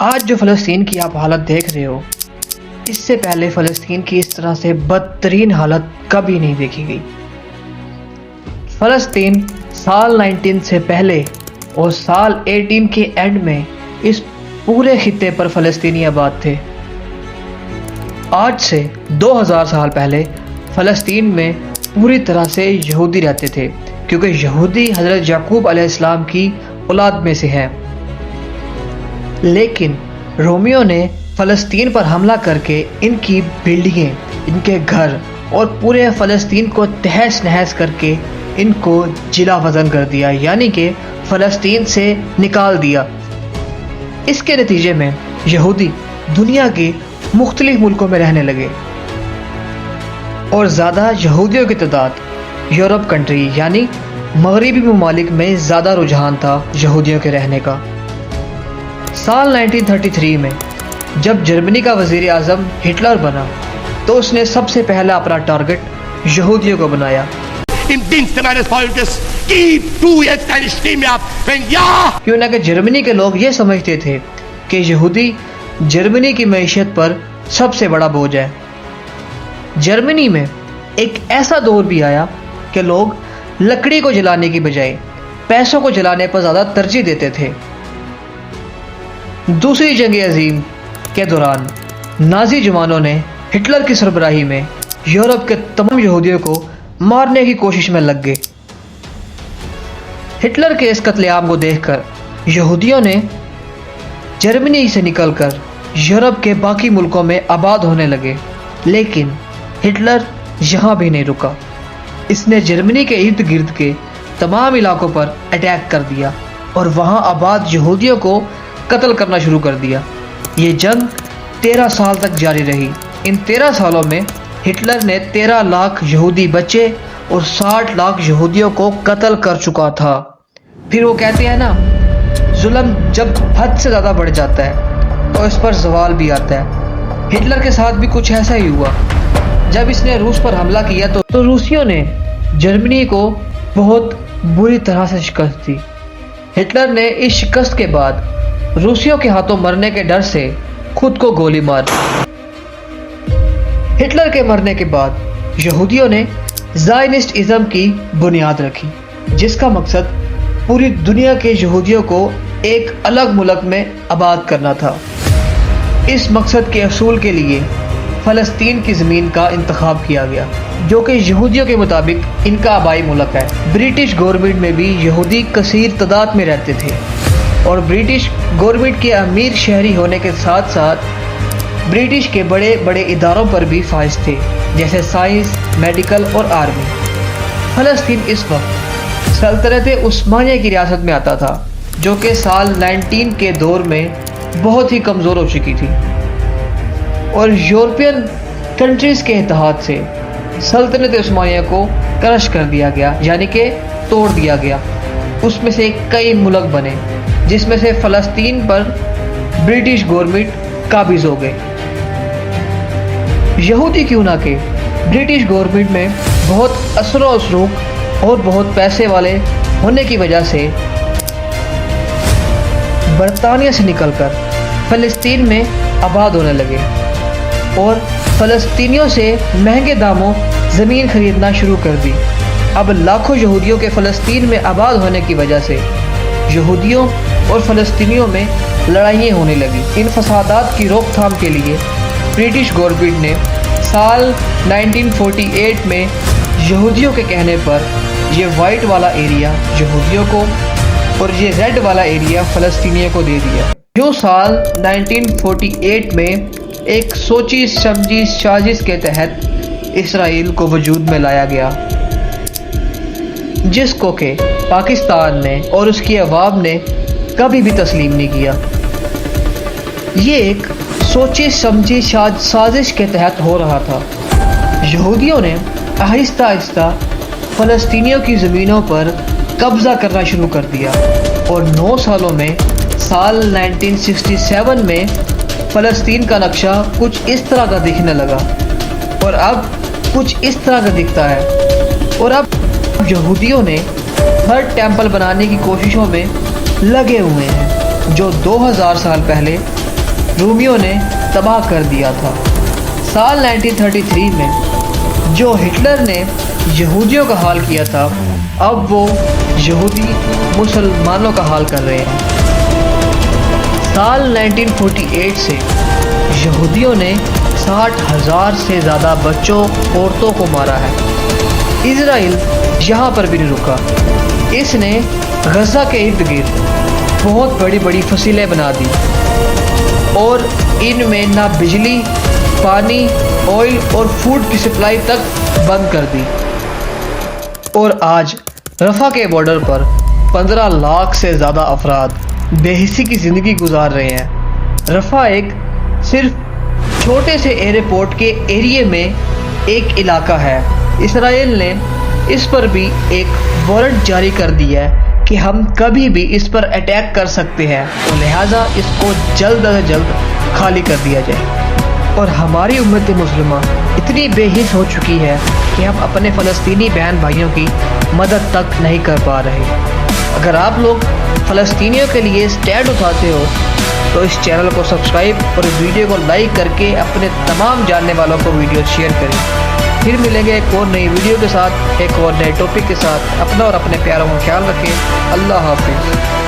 آج جو فلسطین کی آپ حالت دیکھ رہے ہو، اس سے پہلے فلسطین کی اس طرح سے بدترین حالت کبھی نہیں دیکھی گئی۔ فلسطین سال 19 سے پہلے اور سال 18 کے اینڈ میں اس پورے خطے پر فلسطینی آباد تھے۔ آج سے 2000 سال پہلے فلسطین میں پوری طرح سے یہودی رہتے تھے، کیونکہ یہودی حضرت یعقوب علیہ السلام کی اولاد میں سے ہیں۔ لیکن رومیوں نے فلسطین پر حملہ کر کے ان کی بلڈنگیں، ان کے گھر اور پورے فلسطین کو تہس نہس کر کے ان کو جلا وطن کر دیا، یعنی کہ فلسطین سے نکال دیا۔ اس کے نتیجے میں یہودی دنیا کے مختلف ملکوں میں رہنے لگے اور زیادہ یہودیوں کی تعداد یورپ کنٹری یعنی مغربی ممالک میں زیادہ رجحان تھا یہودیوں کے رہنے کا۔ سال 1933 میں جب جرمنی کا وزیر اعظم ہٹلر بنا تو اس نے سب سے پہلا اپنا ٹارگٹ یہودیوں کو بنایا۔ کیوں نہ کہ جرمنی کے لوگ یہ سمجھتے تھے کہ یہودی جرمنی کی معیشت پر سب سے بڑا بوجھ ہے۔ جرمنی میں ایک ایسا دور بھی آیا کہ لوگ لکڑی کو جلانے کی بجائے پیسوں کو جلانے پر زیادہ ترجیح دیتے تھے۔ دوسری جنگ عظیم کے دوران نازی جوانوں نے ہٹلر کی سربراہی میں یورپ کے تمام یہودیوں کو مارنے کی کوشش میں لگ گئے۔ ہٹلر کے اس قتل عام کو دیکھ کر یہودیوں نے جرمنی سے نکل کر یورپ کے باقی ملکوں میں آباد ہونے لگے، لیکن ہٹلر یہاں بھی نہیں رکا۔ اس نے جرمنی کے ارد گرد کے تمام علاقوں پر اٹیک کر دیا اور وہاں آباد یہودیوں کو قتل کرنا شروع کر دیا۔ یہ جنگ 13 سال تک جاری رہی۔ ان 13 سالوں میں ہٹلر نے 13 لاکھ یہودی بچے اور 60 لاکھ یہودیوں کو قتل کر چکا تھا۔ پھر وہ کہتے ہیں نا، ظلم جب حد سے زیادہ بڑھ جاتا ہے اور اس پر زوال بھی آتا ہے۔ ہٹلر کے ساتھ بھی کچھ ایسا ہی ہوا۔ جب اس نے روس پر حملہ کیا تو روسیوں نے جرمنی کو بہت بری طرح سے شکست دی۔ ہٹلر نے اس شکست کے بعد روسیوں کے ہاتھوں مرنے کے ڈر سے خود کو گولی مار دی۔ ہٹلر کے مرنے کے بعد یہودیوں نے زائنسٹ ازم کی بنیاد رکھی، جس کا مقصد پوری دنیا کے یہودیوں کو ایک الگ ملک میں آباد کرنا تھا۔ اس مقصد کے حصول کے لیے فلسطین کی زمین کا انتخاب کیا گیا، جو کہ یہودیوں کے مطابق ان کا آبائی ملک ہے۔ برٹش گورنمنٹ میں بھی یہودی کثیر تعداد میں رہتے تھے اور برٹش گورنمنٹ کے امیر شہری ہونے کے ساتھ ساتھ برٹش کے بڑے بڑے اداروں پر بھی فائز تھے، جیسے سائنس، میڈیکل اور آرمی۔ فلسطین اس وقت سلطنت عثمانیہ کی ریاست میں آتا تھا، جو کہ سال 19 کے دور میں بہت ہی کمزور ہو چکی تھی، اور یورپین کنٹریز کے اتحاد سے سلطنت عثمانیہ کو کرش کر دیا گیا، یعنی کہ توڑ دیا گیا۔ اس میں سے کئی ملک بنے، جس میں سے فلسطین پر برٹش گورنمنٹ قابض ہو گئے۔ یہودی کیوں نہ کہ برٹش گورنمنٹ میں بہت اثر و رسوخ اور بہت پیسے والے ہونے کی وجہ سے برطانیہ سے نکل کر فلسطین میں آباد ہونے لگے اور فلسطینیوں سے مہنگے داموں زمین خریدنا شروع کر دی۔ اب لاکھوں یہودیوں کے فلسطین میں آباد ہونے کی وجہ سے یہودیوں اور فلسطینیوں میں لڑائیاں ہونے لگی۔ ان فسادات کی روک تھام کے لیے برٹش گورنمنٹ نے سال 1948 میں یہودیوں کے کہنے پر یہ وائٹ والا ایریا یہودیوں کو اور یہ ریڈ والا ایریا فلسطینیوں کو دے دیا، جو سال 1948 میں ایک سوچی سمجھی سازش کے تحت اسرائیل کو وجود میں لایا گیا، جس کو کہ پاکستان نے اور اس کی عوام نے کبھی بھی تسلیم نہیں کیا۔ یہ ایک سوچی سمجھی سازش کے تحت ہو رہا تھا۔ یہودیوں نے آہستہ آہستہ فلسطینیوں کی زمینوں پر قبضہ کرنا شروع کر دیا، اور 9 سالوں میں سال 1967 میں فلسطین کا نقشہ کچھ اس طرح کا دکھنے لگا، اور اب کچھ اس طرح کا دکھتا ہے۔ اور اب یہودیوں نے ہر ٹیمپل بنانے کی کوششوں میں لگے ہوئے ہیں، جو 2000 سال پہلے رومیوں نے تباہ کر دیا تھا۔ سال 1933 میں جو ہٹلر نے یہودیوں کا حال کیا تھا، اب وہ یہودی مسلمانوں کا حال کر رہے ہیں۔ سال 1948 سے یہودیوں نے 60,000 سے زیادہ بچوں عورتوں کو مارا ہے۔ اسرائیل یہاں پر بھی نہیں رکا، اس نے غزہ کے ارد گرد بہت بڑی بڑی فصیلیں بنا دی اور ان میں نہ بجلی، پانی، آئل اور فوڈ کی سپلائی تک بند کر دی، اور آج رفح کے بارڈر پر 15 لاکھ سے زیادہ افراد بے حسی کی زندگی گزار رہے ہیں۔ رفح ایک صرف چھوٹے سے ایئرپورٹ کے ایریے میں ایک علاقہ ہے۔ اسرائیل نے اس پر بھی ایک وارنٹ جاری کر دیا ہے کہ ہم کبھی بھی اس پر اٹیک کر سکتے ہیں، اور لہٰذا اس کو جلد از جلد خالی کر دیا جائے۔ اور ہماری امت مسلمہ اتنی بے حس ہو چکی ہے کہ ہم اپنے فلسطینی بہن بھائیوں کی مدد تک نہیں کر پا رہے۔ اگر آپ لوگ فلسطینیوں کے لیے سٹینڈ اٹھاتے ہو تو اس چینل کو سبسکرائب اور اس ویڈیو کو لائک کر کے اپنے تمام جاننے والوں کو ویڈیو شیئر کریں۔ پھر ملیں گے ایک اور نئی ویڈیو کے ساتھ، ایک اور نئے ٹاپک کے ساتھ۔ اپنا اور اپنے پیاروں کا خیال رکھیں۔ اللہ حافظ۔